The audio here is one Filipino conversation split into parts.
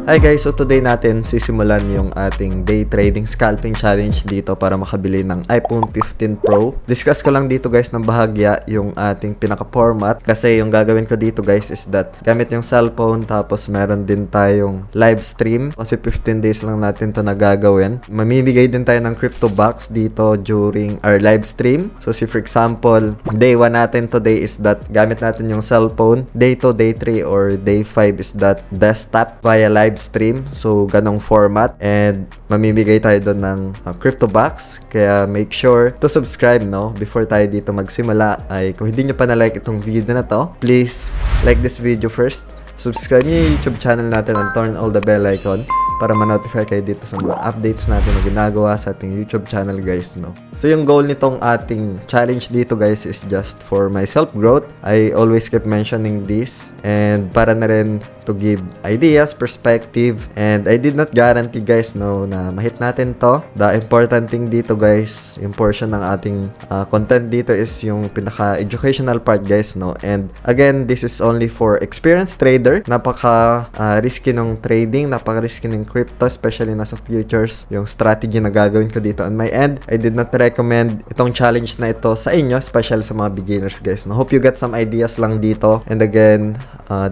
Hi guys, so today natin sisimulan yung ating day trading scalping challenge dito para makabili ng iPhone 15 Pro. Discuss ko lang dito guys ng bahagya yung ating pinaka-format kasi yung gagawin ko dito guys is that gamit yung cellphone tapos meron din tayong live stream kasi 15 days lang natin to nagagawin. Mamimigay din tayo ng crypto box dito during our live stream. So si for example, day 1 natin today is that gamit natin yung cellphone. Day 2, day 3, or day 5 is that desktop via live stream. So, ganong format. And, mamimigay tayo doon ng crypto box. Kaya, make sure to subscribe, no? Before tayo dito magsimula, ay kung hindi nyo pa na-like itong video na to, please like this video first. Subscribe nyo yung YouTube channel natin and turn all the bell icon para ma-notify kayo dito sa mga updates natin na ginagawa sa ating YouTube channel guys, no? So yung goal nitong ating challenge dito guys is just for my self-growth. I always keep mentioning this and para na rin to give ideas, perspective, and I did not guarantee guys, no, na mahit natin to. The important thing dito guys, yung portion ng ating content dito is yung pinaka-educational part guys, no? And again, this is only for experienced trader. Napaka-risky ng trading, napaka-risky ng crypto, especially nasa futures, yung strategy na gagawin ko dito on my end. I did not recommend itong challenge na ito sa inyo, especially sa mga beginners guys, no? Hope you get some ideas lang dito. And again,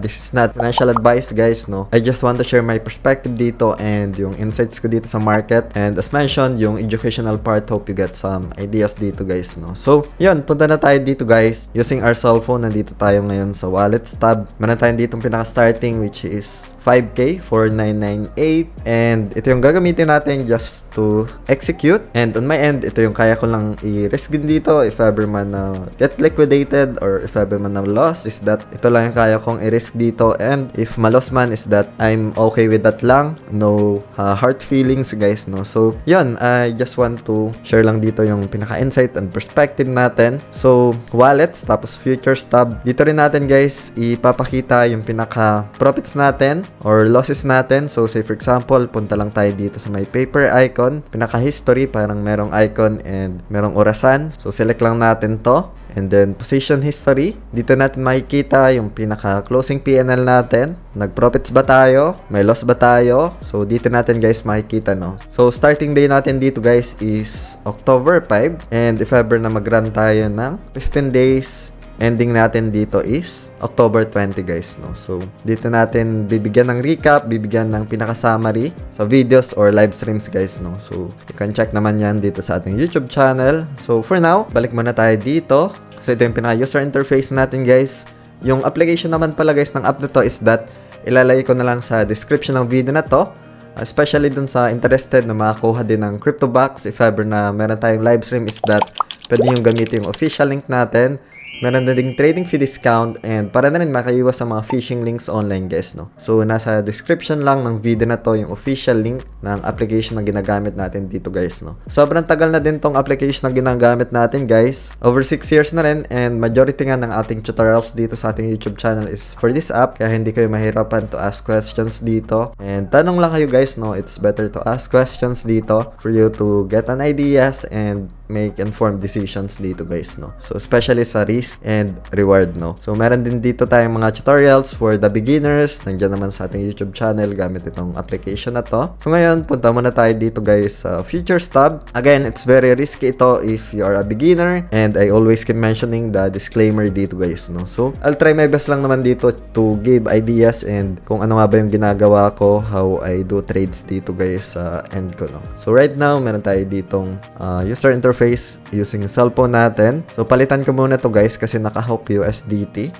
this is not financial advice guys, no? I just want to share my perspective dito and yung insights ko dito sa market. And as mentioned, yung educational part, hope you get some ideas dito guys, no? So, yun, punta na tayo dito guys. Using our cellphone, nandito tayo ngayon sa wallets tab. Meron tayo dito pinaka-starting which is 5K, 4998. And ito yung gagamitin natin just to execute. And on my end, ito yung kaya ko lang i-risk din dito if ever man na get liquidated or if ever man na loss is that ito lang yung kaya kong i-risk dito. And if malos man is that I'm okay with that lang. No hard feelings guys, no? So, yun, I just want to share lang dito yung pinaka-insight and perspective natin. So, wallets, tapos futures tab. Dito rin natin guys, ipapakita yung pinaka-profits natin or losses natin. So, say for example, punta lang tayo dito sa may paper icon. Pinaka-history, parang merong icon and merong orasan. So, select lang natin to. And then, position history. Dito natin makikita yung pinaka-closing PNL natin. Nag-profits ba tayo? May loss ba tayo? So, dito natin guys makikita, no? So, starting day natin dito guys is October 5. And if ever na mag-run tayo ng 15 days, ending natin dito is October 20 guys, no? So, dito natin bibigyan ng recap, bibigyan ng pinaka-summary sa videos or live streams guys, no? So, you can check naman yan dito sa ating YouTube channel. So, for now, balik muna tayo dito. Kasi ito yung pinaka-user interface natin guys. Yung application naman pala guys ng app na to is that ilalagay ko na lang sa description ng video na to. Especially dun sa interested na makakuha din ng crypto box if ever na meron tayong live stream is that pwede nyo gamitin yung official link natin. Meron na ding trading fee discount and para na rin makaiwas sa mga phishing links online guys, no? So, nasa description lang ng video na to yung official link ng application na ginagamit natin dito guys, no? Sobrang tagal na din tong application na ginagamit natin guys. Over 6 years na rin and majority nga ng ating tutorials dito sa ating YouTube channel is for this app. Kaya hindi kayo mahirapan to ask questions dito. And tanong lang kayo guys, no? It's better to ask questions dito for you to get an ideas and make informed decisions dito guys, no? So, especially sa risk and reward, no? So, meron din dito tayong mga tutorials for the beginners. Nandiyan naman sa ating YouTube channel gamit itong application na to. So, ngayon, punta muna tayo dito guys sa Futures tab. Again, it's very risky ito if you are a beginner and I always keep mentioning the disclaimer dito guys, no? So, I'll try my best lang naman dito to give ideas and kung ano nga ba yung ginagawa ko, how I do trades dito guys sa end ko, no? So, right now, meron tayo ditong user interface using cellphone natin. So, palitan ko muna to guys kasi naka-hook USDT.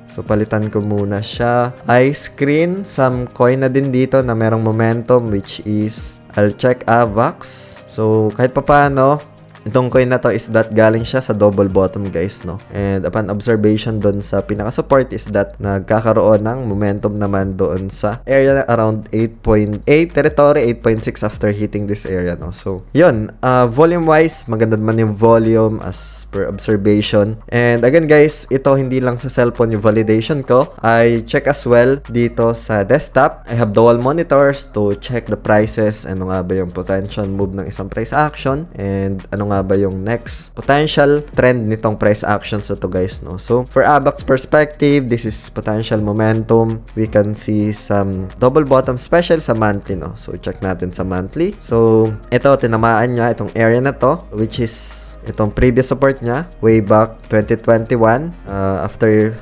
So, palitan ko muna siya. I screen some coin na din dito na merong momentum which is I'll check AVAX. So, kahit pa paano, itong coin na to is that galing siya sa double bottom guys, no? And upon observation doon sa pinaka-support is that nagkakaroon ng momentum naman doon sa area around 8.8 territory, 8.6 after hitting this area, no? So, yun. Volume-wise, maganda naman yung volume as per observation. And again guys, ito hindi lang sa cellphone yung validation ko. I check as well dito sa desktop. I have dual monitors to check the prices. Ano nga ba yung potential move ng isang price action? And ano nga bumaba yung next potential trend nitong price actions na to guys, no? So for ABAX perspective, this is potential momentum. We can see some double bottom special sa monthly, no? So check natin sa monthly. So ito, tinamaan niya itong area na to, which is itong previous support niya way back 2021. After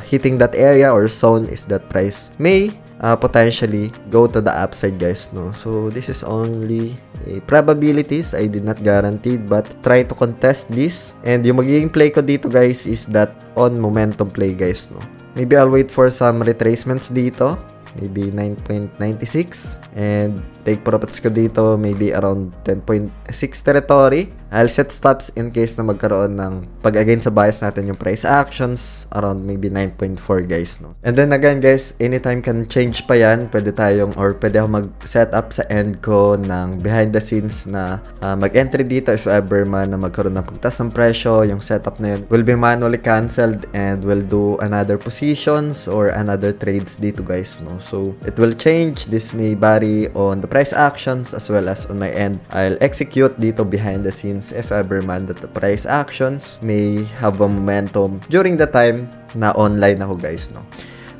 hitting that area or zone is that price may potentially go to the upside guys, no? So this is only a probabilities. I did not guarantee, but try to contest this. And yung magiging play ko dito guys is that on momentum play guys, no? Maybe I'll wait for some retracements dito, maybe 9.96, and take profits ko dito maybe around 10.6 territory. I'll set stops in case na magkaroon ng pag-against sa bias natin yung price actions around maybe 9.4 guys, no? And then again guys, anytime can change pa yan. Pwede tayong or pwede ako mag-set up sa end ko ng behind the scenes na mag-entry dito if ever man na magkaroon ng pagtaas ng presyo. Yung setup na yun will be manually cancelled and will do another positions or another trades dito guys, no? So it will change. This may vary on the price actions as well as on my end. I'll execute dito behind the scenes if ever man that the price actions may have a momentum during the time na online ako guys, no?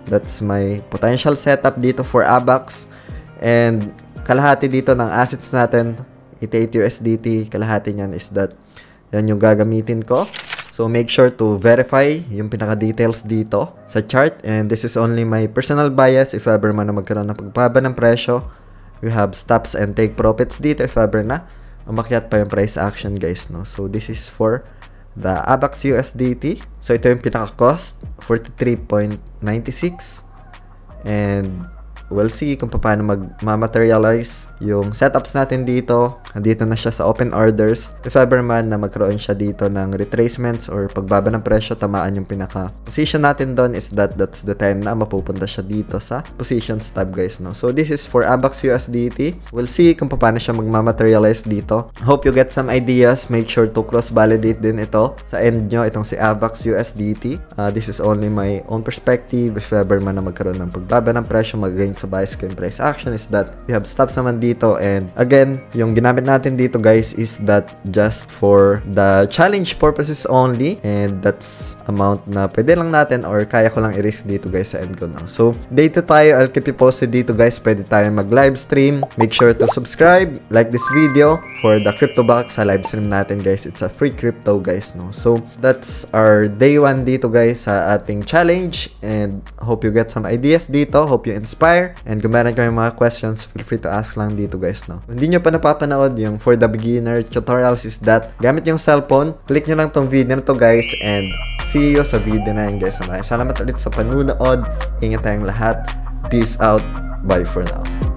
That's my potential setup dito for ABAX. And kalahati dito ng assets natin, 88 USDT, kalahati niyan is that yan yung gagamitin ko. So make sure to verify yung pinaka-details dito sa chart. And this is only my personal bias if ever man na magkaroon ng pagbaba ng presyo. We have stops and take profits dito if ever na umakyat pa yung price action guys, no? So this is for the ABAX USDT. So ito yung pinaka-cost, 43.96, and we'll see kung paano mag-materialize yung setups natin dito. Dito na siya sa open orders. If ever man na magkaroon siya dito ng retracements or pagbaba ng presyo, tamaan yung pinaka-position natin doon is that's the time na mapupunta siya dito sa positions tab guys, no? So this is for ABAX USDT. We'll see kung paano siya mag-materialize dito. Hope you get some ideas. Make sure to cross-validate din ito sa end nyo, itong si ABAX USDT. This is only my own perspective. If ever man na magkaroon ng pagbaba ng presyo, mag-gain sa bias ko yung price action is that we have stops naman dito. And again, yung ginamit natin dito guys is that just for the challenge purposes only, and that's amount na pwede lang natin or kaya ko lang i-risk dito guys sa end ko now. So dito tayo, I'll keep you posted dito guys. Pwede tayo mag-live stream. Make sure to subscribe, like this video for the crypto box sa live stream natin guys. It's a free crypto guys, no? So that's our day 1 dito guys sa ating challenge, and hope you get some ideas dito. Hope you inspire. And kung meron kayong mga questions, feel free to ask lang dito guys, no? Kung hindi nyo pa napapanood yung for the beginner tutorials is that gamit yung cellphone, click nyo lang tong video na to guys, and see you sa video na yun guys. Salamat ulit sa panunood. Ingat tayong lahat. Peace out. Bye for now.